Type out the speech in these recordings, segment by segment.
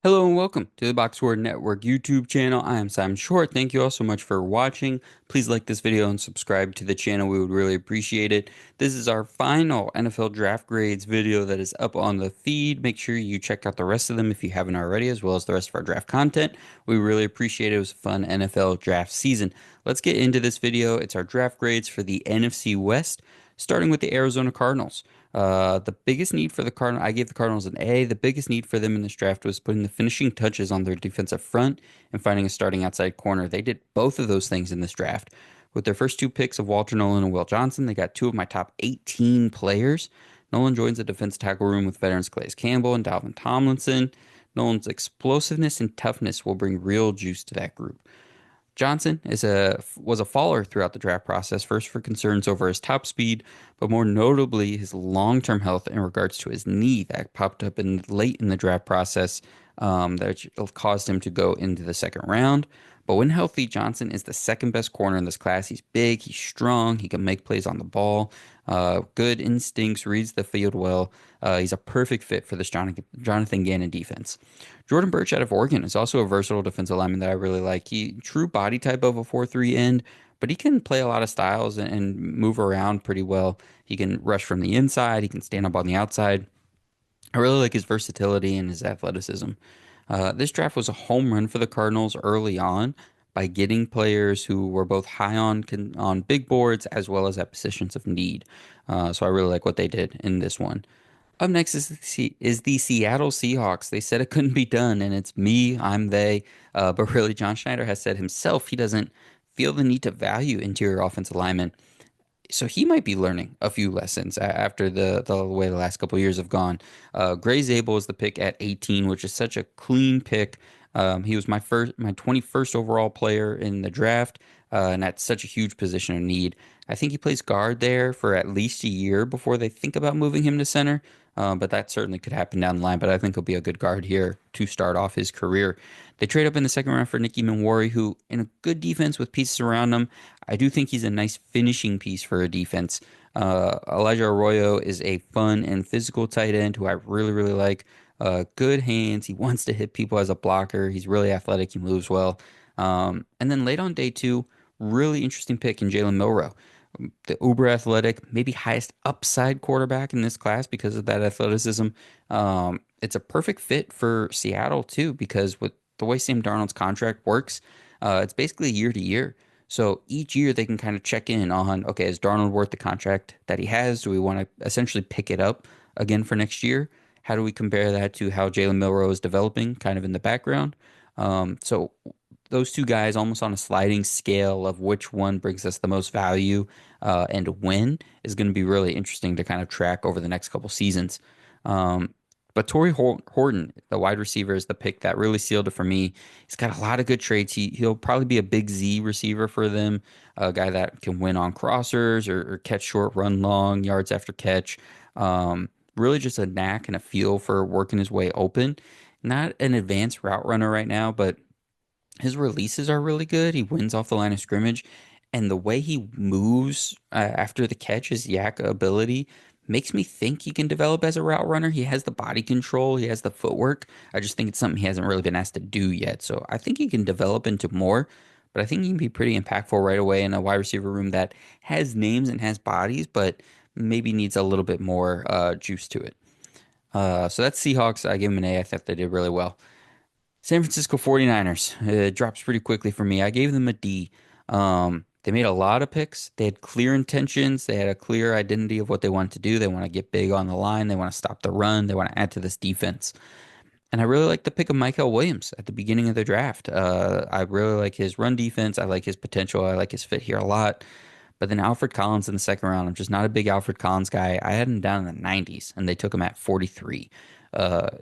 Hello and welcome to the Box Score Network YouTube channel. I am Simon Short. Thank you all so much for watching. Please like this video and subscribe to the channel. We would really appreciate it. This is our final NFL draft grades video that is up on the feed. Make sure you check out the rest of them if you haven't already, as well as the rest of our draft content. We really appreciate it. It was a fun NFL draft season. Let's get into this video. It's our draft grades for the NFC West, starting with the Arizona Cardinals. The biggest need for the Cardinals, I gave the Cardinals an A. The biggest need for them in this draft was putting the finishing touches on their defensive front and finding a starting outside corner. They did both of those things in this draft. With their first two picks of Walter Nolan and Will Johnson, they got two of my top 18 players. Nolan joins the defense tackle room with veterans Calais Campbell and Dalvin Tomlinson. Nolan's explosiveness and toughness will bring real juice to that group. Johnson was a faller throughout the draft process, first for concerns over his top speed, but more notably his long-term health in regards to his knee that popped up late in the draft process that caused him to go into the second round. But when healthy, Johnson is the second best corner in this class. He's big, he's strong, he can make plays on the ball, good instincts, reads the field well. He's a perfect fit for this Jonathan Gannon defense. Jordan Burch out of Oregon is also a versatile defensive lineman that I really like. He true body type of a 4-3 end, but he can play a lot of styles and move around pretty well. He can rush from the inside, he can stand up on the outside. I really like his versatility and his athleticism. This draft was a home run for the Cardinals early on by getting players who were both high on big boards as well as at positions of need. So I really like what they did in this one. Up next is the Seattle Seahawks. They said it couldn't be done, and it's me, I'm they. But really, John Schneider has said himself he doesn't feel the need to value interior offensive linemen. So he might be learning a few lessons after the way the last couple of years have gone. Gray Zabel is the pick at 18, which is such a clean pick. He was my 21st overall player in the draft, and that's such a huge position of need. I think he plays guard there for at least a year before they think about moving him to center. But that certainly could happen down the line. But I think he'll be a good guard here to start off his career. They trade up in the second round for Nicky Manwari, who in a good defense with pieces around him. I do think he's a nice finishing piece for a defense. Elijah Arroyo is a fun and physical tight end who I really, really like. Good hands. He wants to hit people as a blocker. He's really athletic. He moves well. And then late on day two, really interesting pick in Jalen Milroe, the uber athletic, maybe highest upside quarterback in this class because of that athleticism. It's a perfect fit for Seattle too, because with the way Sam Darnold's contract works, it's basically year to year. So each year they can kind of check in on, okay, is Darnold worth the contract that he has? Do we want to essentially pick it up again for next year? How do we compare that to how Jalen Milroe is developing kind of in the background? So those two guys almost on a sliding scale of which one brings us the most value and when is going to be really interesting to kind of track over the next couple seasons. But Torrey Horton, the wide receiver, is the pick that really sealed it for me. He's got a lot of good traits. He'll probably be a big Z receiver for them, a guy that can win on crossers or catch short, run long, yards after catch. Really just a knack and a feel for working his way open. Not an advanced route runner right now, but his releases are really good. He wins off the line of scrimmage, and the way he moves after the catch, his yak ability, makes me think he can develop as a route runner. He has the body control, he has the footwork. I just think it's something he hasn't really been asked to do yet. So I think he can develop into more, but I think he can be pretty impactful right away in a wide receiver room that has names and has bodies, but maybe needs a little bit more juice to it. So that's Seahawks. I gave him an A. I thought they did really well. San Francisco 49ers. It drops pretty quickly for me. I gave them a D. They made a lot of picks. They had clear intentions. They had a clear identity of what they wanted to do. They want to get big on the line. They want to stop the run. They want to add to this defense. And I really like the pick of Michael Williams at the beginning of the draft. I really like his run defense. I like his potential. I like his fit here a lot. But then Alfred Collins in the second round. I'm just not a big Alfred Collins guy. I had him down in the 90s, and they took him at 43.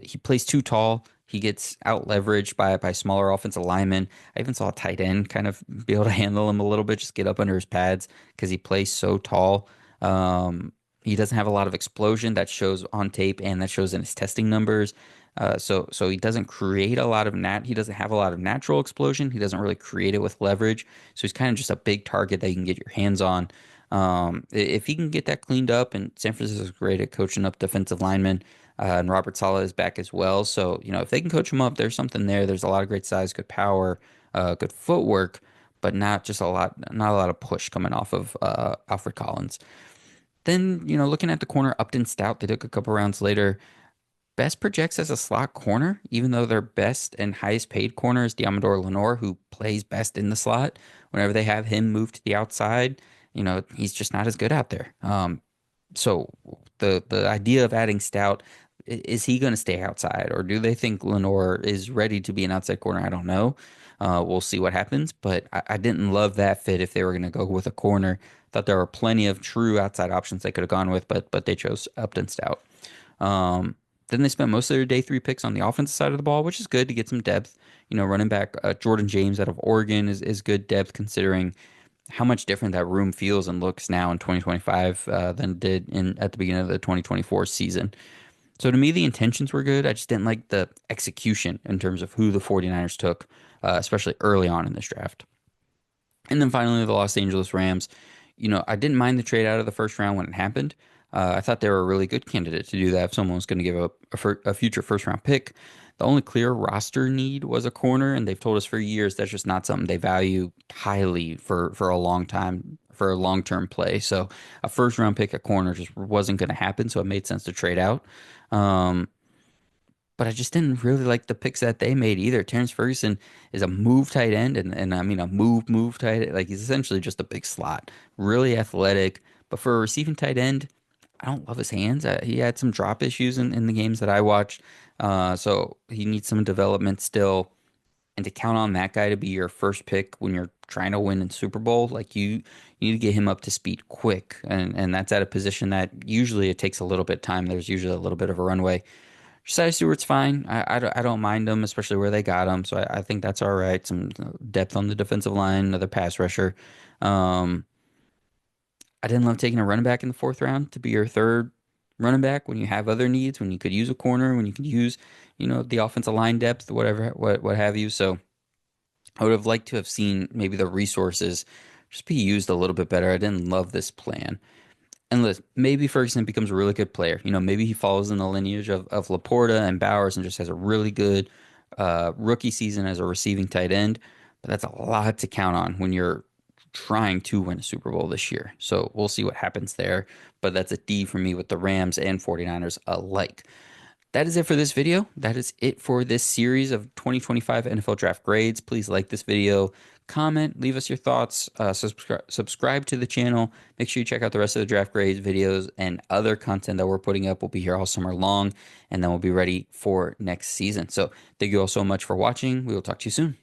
He plays too tall. He gets out leveraged by smaller offensive linemen. I even saw a tight end kind of be able to handle him a little bit, just get up under his pads because he plays so tall. He doesn't have a lot of explosion that shows on tape and that shows in his testing numbers. So he doesn't create a lot of he doesn't have a lot of natural explosion. He doesn't really create it with leverage. So he's kind of just a big target that you can get your hands on. If he can get that cleaned up, and San Francisco's great at coaching up defensive linemen, and Robert Saleh is back as well. So, if they can coach him up, there's something there. There's a lot of great size, good power, good footwork, but not a lot of push coming off of Alfred Collins. Then, looking at the corner, Upton Stout, they took a couple rounds later. Best projects as a slot corner, even though their best and highest paid corner is Diamador Lenore, who plays best in the slot. Whenever they have him move to the outside, he's just not as good out there. So the idea of adding Stout, is he going to stay outside, or do they think Lenore is ready to be an outside corner? I don't know. We'll see what happens, but I didn't love that fit if they were going to go with a corner. Thought there were plenty of true outside options they could have gone with, but they chose Upton Stout. Um, then they spent most of their day three picks on the offensive side of the ball, which is good to get some depth. Running back Jordan James out of Oregon is good depth considering how much different that room feels and looks now in 2025 than it did at the beginning of the 2024 season. So to me, the intentions were good. I just didn't like the execution in terms of who the 49ers took, especially early on in this draft. And then finally, the Los Angeles Rams. I didn't mind the trade out of the first round when it happened. I thought they were a really good candidate to do that if someone was going to give up a future first round pick. The only clear roster need was a corner, and they've told us for years that's just not something they value highly for a long time, for a long term play. So a first round pick at corner just wasn't going to happen. So it made sense to trade out. Um, but I just didn't really like the picks that they made either. Terrence Ferguson is a move tight end, and I mean a move tight end. Like he's essentially just a big slot, really athletic. But for a receiving tight end, I don't love his hands. He had some drop issues in the games that I watched, so he needs some development still. And to count on that guy to be your first pick when you're trying to win in Super Bowl, like you need to get him up to speed quick, and that's at a position that usually it takes a little bit of time. There's usually a little bit of a runway. Josiah Stewart's fine. I don't mind him, especially where they got him. So I think that's all right. Some depth on the defensive line, another pass rusher. Um, I didn't love taking a running back in the fourth round to be your third running back when you have other needs, when you could use a corner, when you could use, the offensive line depth, whatever, what have you. So I would have liked to have seen maybe the resources just be used a little bit better. I didn't love this plan. And listen, maybe Ferguson becomes a really good player. Maybe he follows in the lineage of Laporta and Bowers and just has a really good rookie season as a receiving tight end. But that's a lot to count on when you're trying to win a Super Bowl this year. So we'll see what happens there. But that's a D for me with the Rams and 49ers alike. That is it for this video. That is it for this series of 2025 NFL Draft grades. Please like this video, comment, leave us your thoughts, subscribe to the channel. Make sure you check out the rest of the draft grades videos and other content that we're putting up. We'll be here all summer long, and then we'll be ready for next season. So thank you all so much for watching. We will talk to you soon.